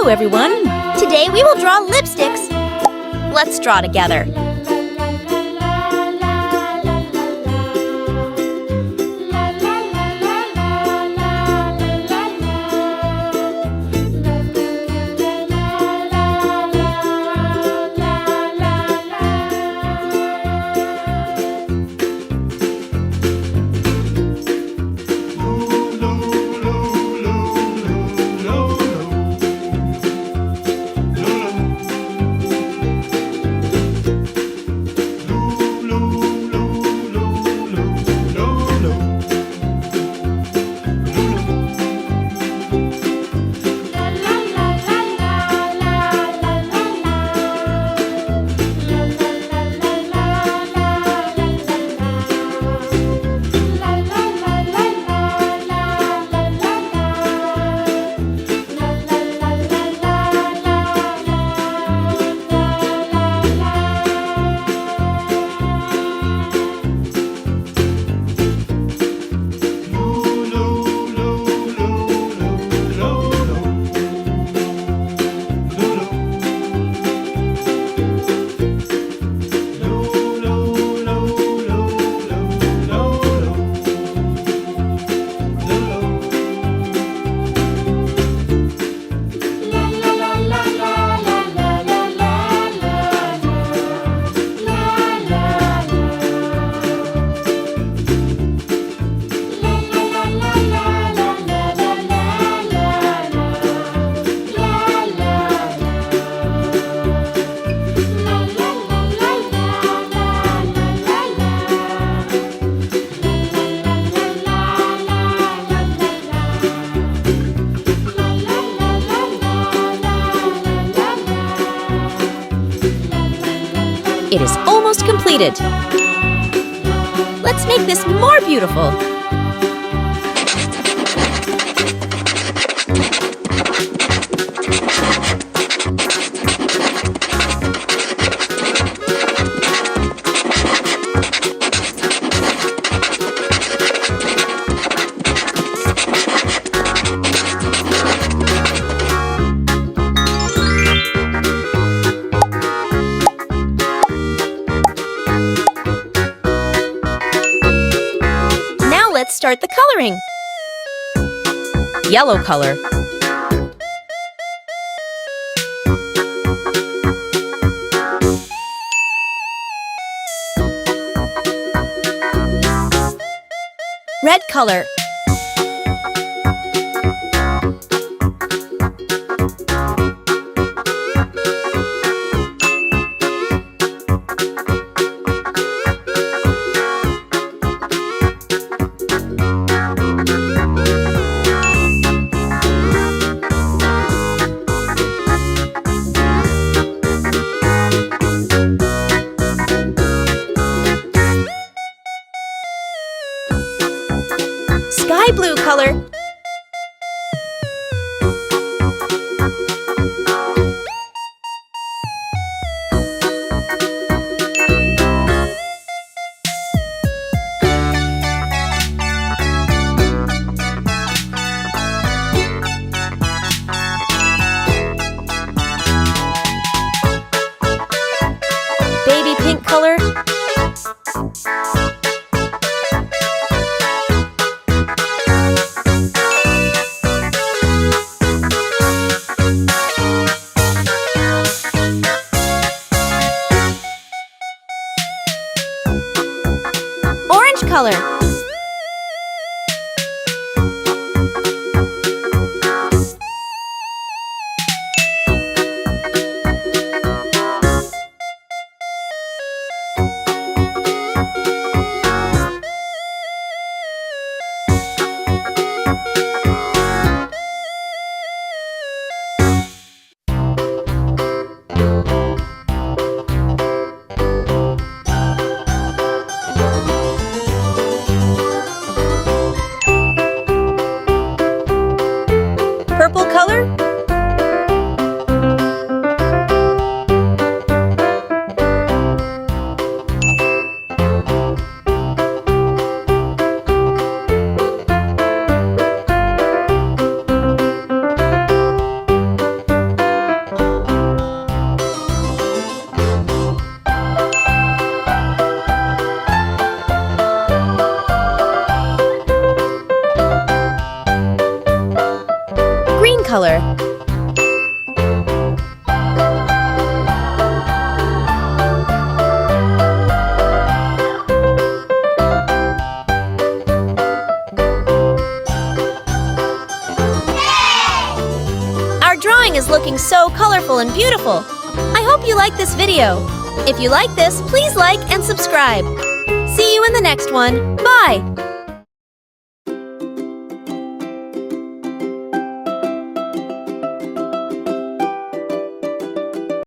Hello, everyone. Today we will draw lipsticks. Let's draw together. It is almost completed. Let's make this more beautiful. Let's start the coloring. Yellow color. Red color. Sky blue color. Baby pink color. Orange color. looking so colorful and beautiful. I hope you like this video. If you like this, please like and subscribe. See you in the next one. Bye!